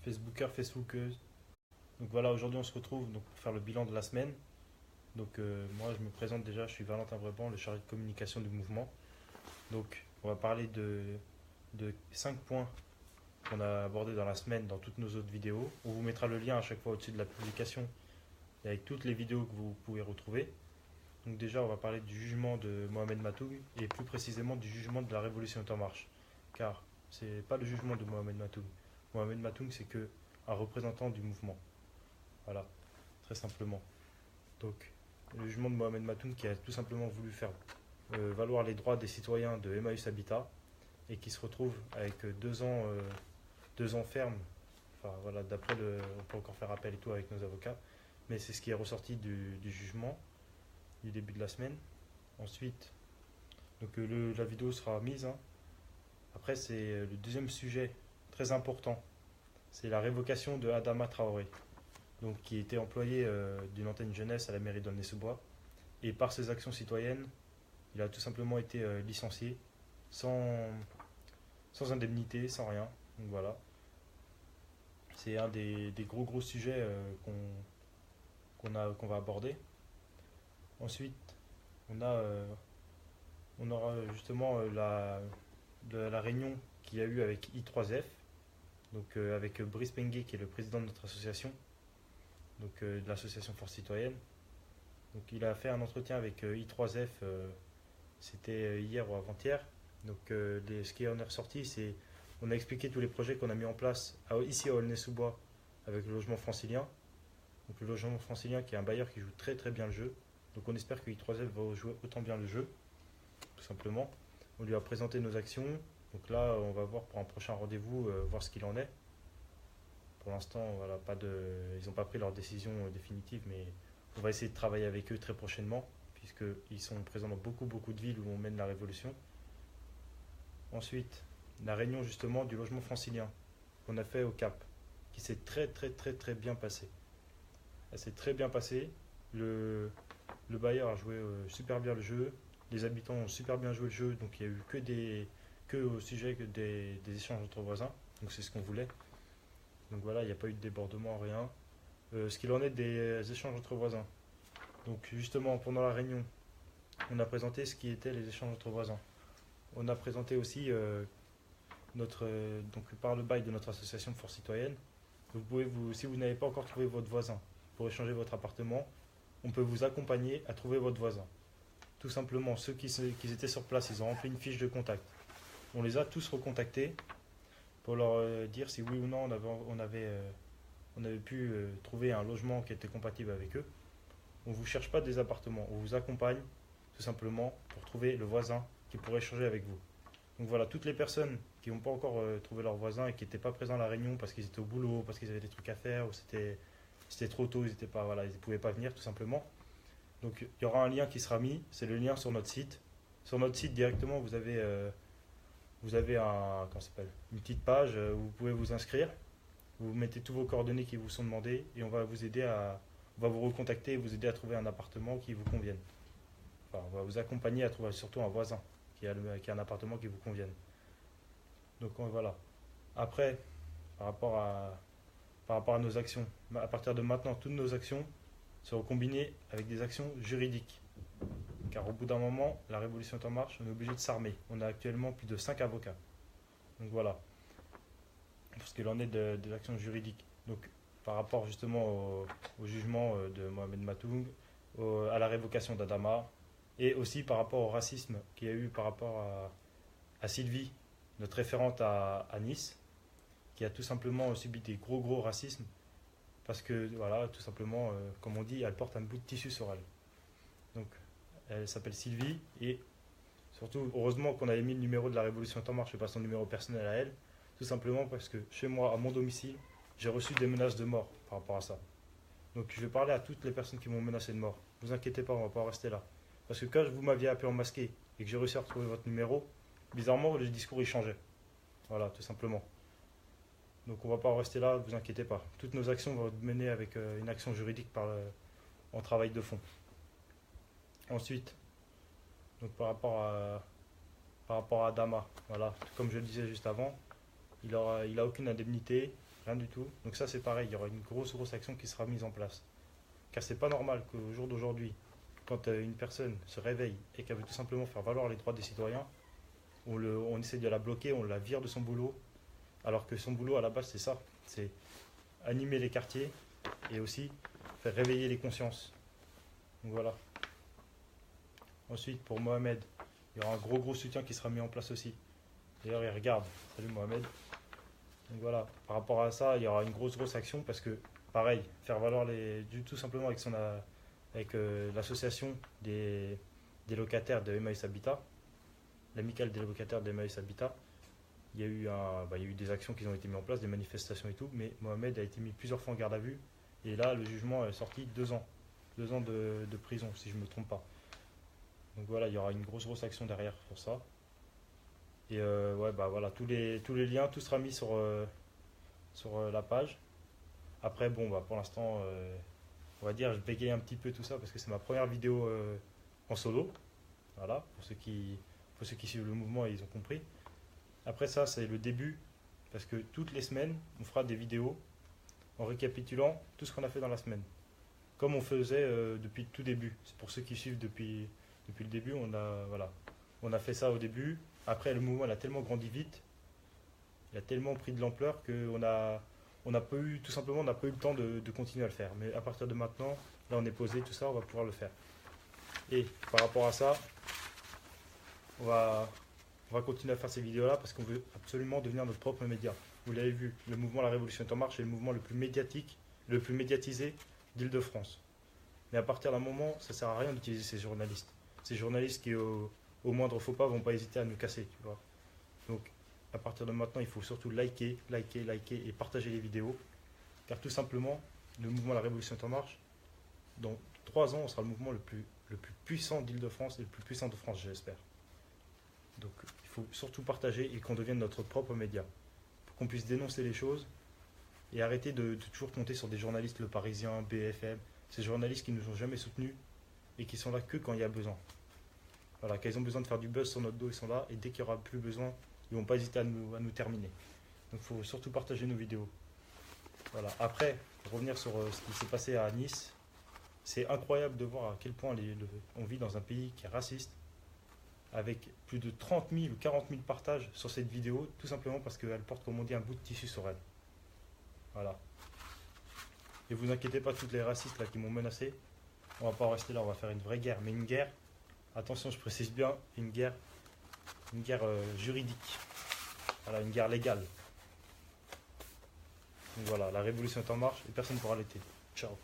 Facebookeuse. Donc voilà, aujourd'hui on se retrouve donc, pour faire le bilan de la semaine. Donc moi je me présente déjà, je suis Valentin Brabant, le chargé de communication du mouvement. Donc on va parler de 5 points qu'on a abordés dans la semaine dans toutes nos autres vidéos. On vous mettra le lien à chaque fois au-dessus de la publication et avec toutes les vidéos que vous pouvez retrouver. Donc déjà on va parler du jugement de Mohamed Matoug et plus précisément du jugement de la Révolution est en marche. Car c'est pas le jugement de Mohamed Matoug. Mohamed Matoug c'est que un représentant du mouvement. Voilà, très simplement. Donc, le jugement de Mohamed Matoun qui a tout simplement voulu faire valoir les droits des citoyens de Emmaüs Habitat et qui se retrouve avec 2 ans ferme. Enfin voilà, on peut encore faire appel et tout avec nos avocats, mais c'est ce qui est ressorti du jugement du début de la semaine. Ensuite, donc la vidéo sera mise, hein. Après, c'est le deuxième sujet très important, c'est la révocation de Adama Traoré, donc qui était employé d'une antenne jeunesse à la mairie d'Aulnay-sous-Bois. Et par ses actions citoyennes, il a tout simplement été licencié sans, sans indemnité, sans rien. Donc voilà, c'est un des gros sujets qu'on va aborder. Ensuite, on a, on aura justement la réunion qu'il y a eu avec I3F, donc avec Brice Penguet qui est le président de notre association, donc de l'association Force Citoyenne. Donc il a fait un entretien avec I3F, c'était hier ou avant-hier. Donc ce qui en est ressorti, c'est on a expliqué tous les projets qu'on a mis en place ici à Aulnay-sous-Bois avec le logement francilien. Donc le logement francilien qui est un bailleur qui joue très bien le jeu. Donc on espère que I3F va jouer autant bien le jeu, tout simplement. On lui a présenté nos actions. Donc là, on va voir pour un prochain rendez-vous, voir ce qu'il en est. Pour l'instant, voilà, ils n'ont pas pris leur décision définitive, mais on va essayer de travailler avec eux très prochainement, puisqu'ils sont présents dans beaucoup de villes où on mène la révolution. Ensuite, la réunion justement du logement francilien qu'on a fait au Cap, qui s'est très bien passée. Elle s'est très bien passée. Le bailleur a joué super bien le jeu. Les habitants ont super bien joué le jeu, donc il n'y a eu que au sujet des échanges entre voisins. Donc c'est ce qu'on voulait. Donc voilà, il n'y a pas eu de débordement, rien. Ce qu'il en est des échanges entre voisins. Donc justement, pendant la réunion, on a présenté ce qui étaient les échanges entre voisins. On a présenté aussi donc par le bail de notre association Force Citoyenne. Si vous n'avez pas encore trouvé votre voisin pour échanger votre appartement, on peut vous accompagner à trouver votre voisin. Tout simplement, ceux qui étaient sur place, ils ont rempli une fiche de contact. On les a tous recontactés pour leur dire si oui ou non on avait pu trouver un logement qui était compatible avec eux. On ne vous cherche pas des appartements, on vous accompagne tout simplement pour trouver le voisin qui pourrait échanger avec vous. Donc voilà, toutes les personnes qui n'ont pas encore trouvé leur voisin et qui n'étaient pas présents à la réunion parce qu'ils étaient au boulot, parce qu'ils avaient des trucs à faire, ou c'était trop tôt, ils ne pouvaient pas venir tout simplement. Donc il y aura un lien qui sera mis, c'est le lien sur notre site. Sur notre site directement, vous avez une petite page où vous pouvez vous inscrire. Vous mettez tous vos coordonnées qui vous sont demandées et on va vous recontacter et vous aider à trouver un appartement qui vous convienne. Enfin, on va vous accompagner à trouver surtout un voisin qui a un appartement qui vous convienne. Donc voilà. Après, par rapport à nos actions, à partir de maintenant, toutes nos actions seront combinées avec des actions juridiques. Car au bout d'un moment, la révolution est en marche, on est obligé de s'armer. On a actuellement plus de 5 avocats. Donc voilà, pour ce qu'il en est des actions juridiques. Donc par rapport justement au jugement de Mohamed Matoung, à la révocation d'Adama, et aussi par rapport au racisme qu'il y a eu par rapport à Sylvie, notre référente à Nice, qui a tout simplement subi des gros racismes, parce que voilà, tout simplement, comme on dit, elle porte un bout de tissu sur elle. Donc elle s'appelle Sylvie, et surtout, heureusement qu'on avait mis le numéro de la Révolution en marche, et pas son numéro personnel à elle, tout simplement parce que chez moi, à mon domicile, j'ai reçu des menaces de mort par rapport à ça. Donc je vais parler à toutes les personnes qui m'ont menacé de mort. Ne vous inquiétez pas, on va pas en rester là. Parce que quand vous m'aviez appelé en masqué et que j'ai réussi à retrouver votre numéro, bizarrement, le discours il changeait. Voilà, tout simplement. Donc on va pas en rester là, ne vous inquiétez pas. Toutes nos actions vont être menées avec une action juridique en travail de fond. Ensuite, donc par rapport à Adama, voilà, comme je le disais juste avant, il a aucune indemnité, rien du tout. Donc ça c'est pareil, il y aura une grosse action qui sera mise en place. Car c'est pas normal qu'au jour d'aujourd'hui, quand une personne se réveille et qu'elle veut tout simplement faire valoir les droits des citoyens, on essaie de la bloquer, on la vire de son boulot, alors que son boulot à la base c'est ça, c'est animer les quartiers et aussi faire réveiller les consciences. Donc voilà. Ensuite pour Mohamed, il y aura un gros soutien qui sera mis en place aussi. D'ailleurs il regarde, salut Mohamed. Donc voilà, par rapport à ça, il y aura une grosse action parce que pareil, faire valoir tout simplement avec l'association des locataires de Emmaüs Habitat, l'amicale des locataires d'Emmaüs Habitat. Il y a eu des actions qui ont été mises en place, des manifestations et tout, mais Mohamed a été mis plusieurs fois en garde à vue. Et là, le jugement est sorti 2 ans. 2 ans de prison, si je ne me trompe pas. Donc voilà, il y aura une grosse action derrière pour ça. Et ouais, bah voilà, tous les liens, tout sera mis sur la page. Après, bon, bah pour l'instant, on va dire, je bégaye un petit peu tout ça parce que c'est ma première vidéo en solo. Voilà, pour ceux qui suivent le mouvement, ils ont compris. Après ça, c'est le début, parce que toutes les semaines, on fera des vidéos en récapitulant tout ce qu'on a fait dans la semaine. Comme on faisait depuis le tout début. C'est pour ceux qui suivent depuis le début, on a fait ça au début. Après, le mouvement il a tellement grandi vite, il a tellement pris de l'ampleur qu'on n'a pas eu, tout simplement, on n'a pas eu le temps de continuer à le faire. Mais à partir de maintenant, là on est posé, tout ça, on va pouvoir le faire. Et par rapport à ça, on va continuer à faire ces vidéos-là parce qu'on veut absolument devenir notre propre média. Vous l'avez vu, le mouvement La Révolution est en marche est le mouvement le plus médiatique, le plus médiatisé d'Île-de-France. Mais à partir d'un moment, ça ne sert à rien d'utiliser ces journalistes. Ces journalistes qui, au moindre faux pas, vont pas hésiter à nous casser. Tu vois. Donc, à partir de maintenant, il faut surtout liker et partager les vidéos. Car tout simplement, le mouvement La Révolution est en marche, dans 3 ans, on sera le mouvement le plus puissant d'Île-de-France et le plus puissant de France, j'espère. Donc il faut surtout partager et qu'on devienne notre propre média. Pour qu'on puisse dénoncer les choses et arrêter de toujours compter sur des journalistes, Le Parisien, BFM, ces journalistes qui ne nous ont jamais soutenus et qui sont là que quand il y a besoin. Voilà, quand ils ont besoin de faire du buzz sur notre dos, ils sont là et dès qu'il n'y aura plus besoin, ils ne vont pas hésiter à nous terminer. Donc il faut surtout partager nos vidéos. Voilà. Après, pour revenir sur ce qui s'est passé à Nice, c'est incroyable de voir à quel point on vit dans un pays qui est raciste, avec plus de 30 000 ou 40 000 partages sur cette vidéo, tout simplement parce qu'elle porte, comme on dit, un bout de tissu sur elle. Voilà. Et vous inquiétez pas, toutes les racistes là qui m'ont menacé, on va pas en rester là, on va faire une vraie guerre, mais une guerre, attention, je précise bien, une guerre juridique. Voilà, une guerre légale. Donc voilà, la révolution est en marche et personne ne pourra l'arrêter. Ciao.